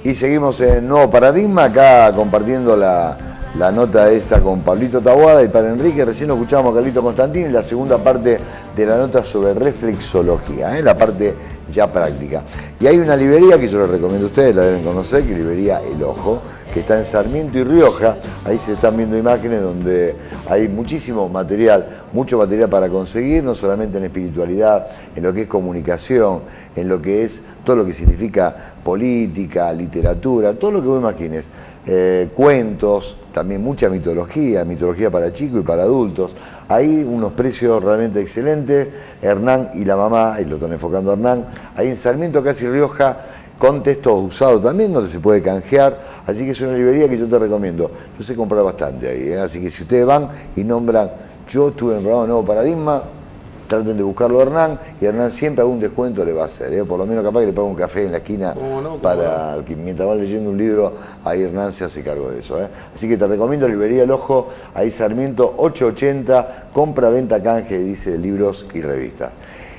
Y seguimos en Nuevo Paradigma, acá compartiendo la nota esta con Pablito Taboada y Padre Enrique. Recién lo escuchábamos a Carlito Constantini, la segunda parte de la nota sobre reflexología, la parte ya práctica. Y hay una librería que yo les recomiendo a ustedes, la deben conocer, que es librería El Ojo, que está en Sarmiento y Rioja. Ahí se están viendo imágenes donde hay muchísimo material, mucho material para conseguir, no solamente en espiritualidad, en lo que es comunicación, en lo que es todo lo que significa política, literatura, todo lo que vos imagines. Cuentos, también mucha mitología para chicos y para adultos. Hay unos precios realmente excelentes. Hernán y la mamá, y lo están enfocando a Hernán, ahí en Sarmiento, casi Rioja, con textos usados también, donde se puede canjear. Así que es una librería que yo te recomiendo. Yo sé comprar bastante ahí, así que si ustedes van y nombran, yo estuve en el programa Nuevo Paradigma, traten de buscarlo a Hernán, y Hernán siempre algún descuento le va a hacer, por lo menos capaz que le paga un café en la esquina para que mientras van leyendo un libro, ahí Hernán se hace cargo de eso. Así que te recomiendo Librería El Ojo, ahí Sarmiento 880, compra, venta, canje, dice libros y revistas.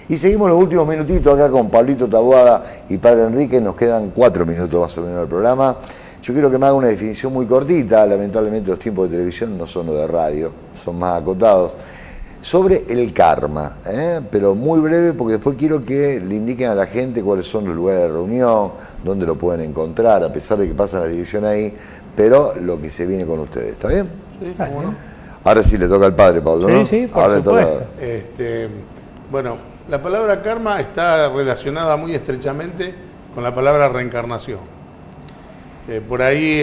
Y seguimos los últimos minutitos acá con Pablito Taboada y Padre Enrique, nos quedan 4 minutos más o menos del programa. Yo quiero que me haga una definición muy cortita, lamentablemente los tiempos de televisión no son los de radio, son más acotados, sobre el karma, pero muy breve porque después quiero que le indiquen a la gente cuáles son los lugares de reunión, dónde lo pueden encontrar, a pesar de que pasa la división ahí, pero lo que se viene con ustedes, ¿está bien? Sí, cómo no. Ahora sí le toca al padre, Pablo, ¿no? Sí, por ahora supuesto. Bueno, la palabra karma está relacionada muy estrechamente con la palabra reencarnación. Por ahí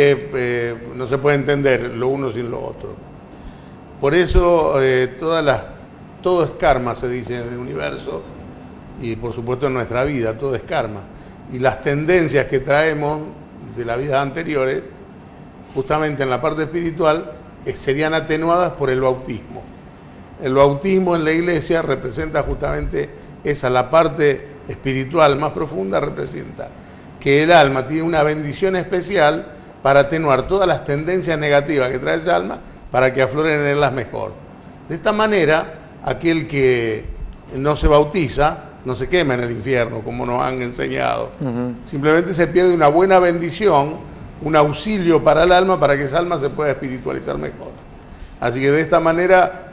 no se puede entender lo uno sin lo otro. Por eso todo es karma, se dice en el universo, y por supuesto en nuestra vida, todo es karma. Y las tendencias que traemos de las vidas anteriores, justamente en la parte espiritual, serían atenuadas por el bautismo. El bautismo en la iglesia representa justamente esa, la parte espiritual más profunda representa que el alma tiene una bendición especial para atenuar todas las tendencias negativas que trae esa alma para que afloren en ellas mejor. De esta manera, aquel que no se bautiza no se quema en el infierno, como nos han enseñado. Simplemente se pierde una buena bendición, un auxilio para el alma, para que esa alma se pueda espiritualizar mejor. Así que de esta manera,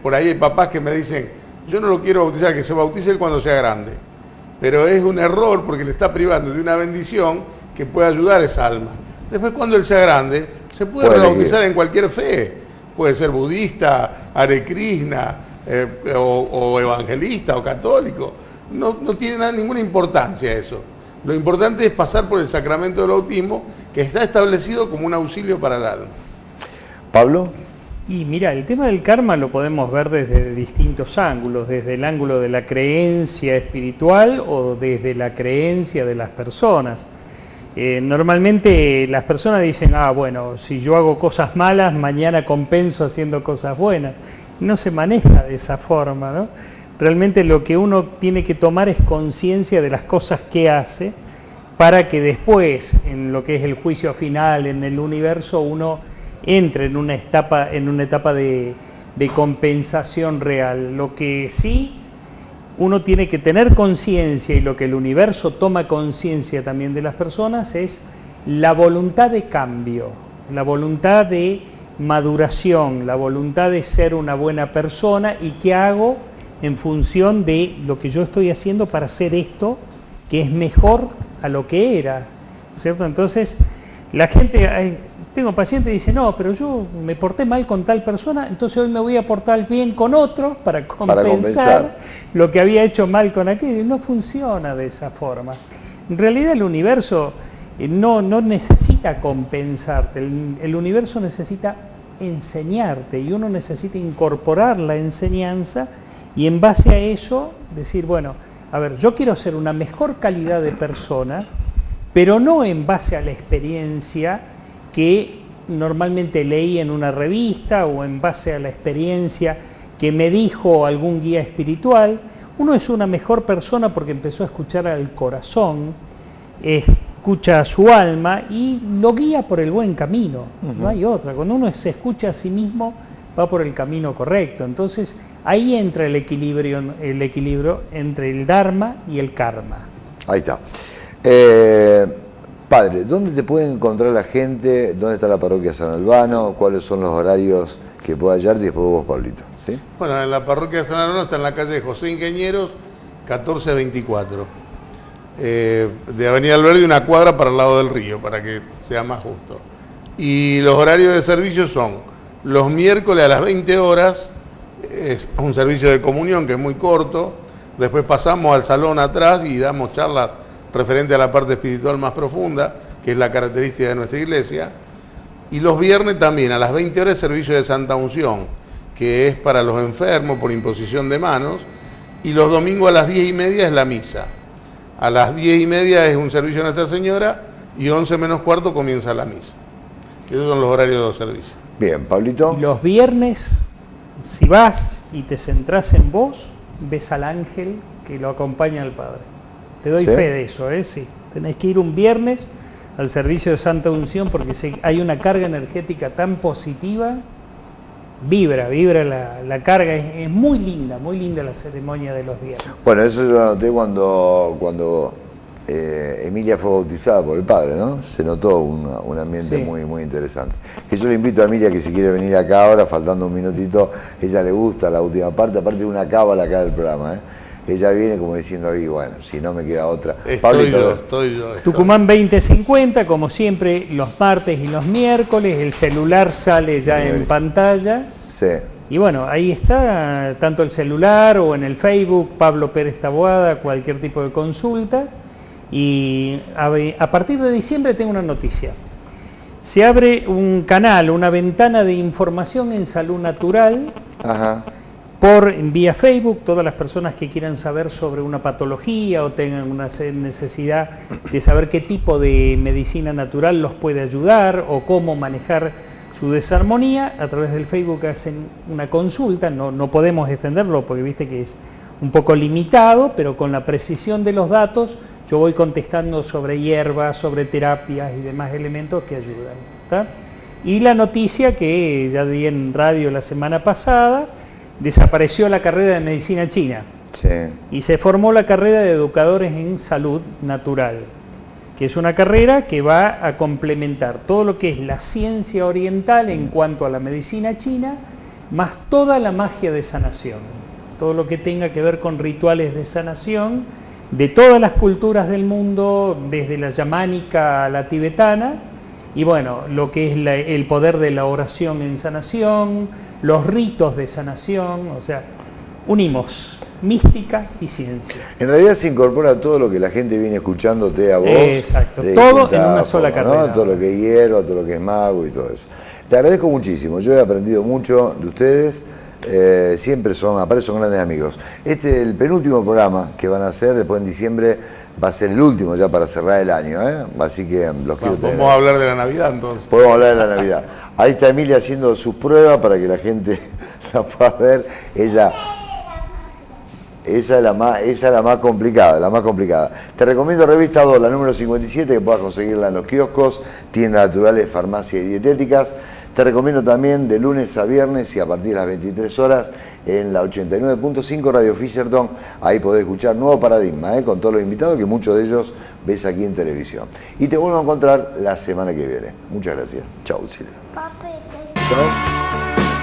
por ahí hay papás que me dicen, yo no lo quiero bautizar, que se bautice él cuando sea grande. Pero es un error porque le está privando de una bendición que puede ayudar a esa alma. Después, cuando él sea grande, se puede rebautizar en cualquier fe. Puede ser budista, Hare Krishna, o evangelista, o católico. No tiene ninguna importancia eso. Lo importante es pasar por el sacramento del bautismo, que está establecido como un auxilio para el alma. Pablo. Y mira, el tema del karma lo podemos ver desde distintos ángulos, desde el ángulo de la creencia espiritual o desde la creencia de las personas. Normalmente las personas dicen, bueno, si yo hago cosas malas, mañana compenso haciendo cosas buenas. No se maneja de esa forma, ¿no? Realmente lo que uno tiene que tomar es conciencia de las cosas que hace para que después, en lo que es el juicio final, en el universo, uno entre en una etapa de compensación real. Lo que sí uno tiene que tener conciencia, y lo que el universo toma conciencia también de las personas, es la voluntad de cambio, la voluntad de maduración, la voluntad de ser una buena persona y qué hago en función de lo que yo estoy haciendo para hacer esto que es mejor a lo que era, ¿cierto? Entonces, la gente, tengo pacientes que dicen, no, pero yo me porté mal con tal persona, entonces hoy me voy a portar bien con otro para compensar lo que había hecho mal con aquello. No funciona de esa forma. En realidad el universo no necesita compensarte, el universo necesita enseñarte y uno necesita incorporar la enseñanza y en base a eso decir, bueno, a ver, yo quiero ser una mejor calidad de persona, pero no en base a la experiencia que normalmente leí en una revista o en base a la experiencia que me dijo algún guía espiritual. Uno es una mejor persona porque empezó a escuchar al corazón, escucha a su alma y lo guía por el buen camino. No hay otra. Cuando uno se escucha a sí mismo, va por el camino correcto. Entonces, ahí entra el equilibrio entre el Dharma y el Karma. Ahí está. Padre, ¿dónde te puede encontrar la gente? ¿Dónde está la parroquia San Albano? ¿Cuáles son los horarios que puede hallar? Y después vos, Pablito. ¿Sí? Bueno, en la parroquia de San Albano está en la calle José Ingenieros, 1424. De Avenida Alberdi, una cuadra para el lado del río, para que sea más justo. Y los horarios de servicio son los miércoles a las 20 horas, es un servicio de comunión que es muy corto. Después pasamos al salón atrás y damos charlas referente a la parte espiritual más profunda, que es la característica de nuestra iglesia. Y los viernes también, a las 20 horas, servicio de Santa Unción, que es para los enfermos por imposición de manos. Y los domingos a las 10:30 es la misa. A las 10:30 es un servicio de Nuestra Señora y 11 menos cuarto comienza la misa. Esos son los horarios de los servicios. Bien, Pablito. Y los viernes, si vas y te centrás en vos, ves al ángel que lo acompaña al Padre. Te doy fe de eso, sí. Tenés que ir un viernes al servicio de Santa Unción porque hay una carga energética tan positiva. Vibra la carga, es muy linda la ceremonia de los viernes. Bueno, eso yo lo noté cuando Emilia fue bautizada por el Padre, ¿no? Se notó un ambiente muy interesante. Y yo le invito a Emilia que si quiere venir acá ahora, faltando un minutito, ella le gusta la última parte, aparte de una cábala acá del programa, Ella viene como diciendo, ahí, bueno, si no me queda otra. Estoy yo. Tucumán 2050, como siempre, los martes y los miércoles, el celular sale ya en pantalla. Sí. Y bueno, ahí está, tanto el celular o en el Facebook, Pablo Pérez Taboada, cualquier tipo de consulta. Y a partir de diciembre tengo una noticia. Se abre un canal, una ventana de información en salud natural. Ajá. Por vía Facebook, todas las personas que quieran saber sobre una patología o tengan una necesidad de saber qué tipo de medicina natural los puede ayudar o cómo manejar su desarmonía, a través del Facebook hacen una consulta. No podemos extenderlo porque viste que es un poco limitado, pero con la precisión de los datos yo voy contestando sobre hierbas, sobre terapias y demás elementos que ayudan, ¿tá? Y la noticia que ya di en radio la semana pasada, desapareció la carrera de medicina china y se formó la carrera de educadores en salud natural, que es una carrera que va a complementar todo lo que es la ciencia oriental en cuanto a la medicina china, más toda la magia de sanación, todo lo que tenga que ver con rituales de sanación de todas las culturas del mundo, desde la yamánica a la tibetana. Y bueno, lo que es el poder de la oración en sanación, los ritos de sanación, o sea, unimos mística y ciencia. En realidad se incorpora todo lo que la gente viene escuchándote a vos. Exacto, de todo distintas en una sola formas, carrera. ¿no? Todo lo que es hierba, todo lo que es mago y todo eso. Te agradezco muchísimo, yo he aprendido mucho de ustedes, siempre aparte son grandes amigos. Este es el penúltimo programa que van a hacer, después en diciembre va a ser el último ya para cerrar el año, ¿eh? Así que los quiero tener. Vamos a hablar de la Navidad entonces. Podemos hablar de la Navidad. Ahí está Emilia haciendo sus pruebas para que la gente la pueda ver. Esa es la más complicada, la más complicada. Te recomiendo Revista 2, la número 57, que puedas conseguirla en los kioscos, tiendas naturales, farmacias y dietéticas. Te recomiendo también de lunes a viernes y a partir de las 23 horas en la 89.5 Radio Fisherton. Ahí podés escuchar Nuevo Paradigma, con todos los invitados, que muchos de ellos ves aquí en televisión. Y te vuelvo a encontrar la semana que viene. Muchas gracias. Chau, Silvia. Chau.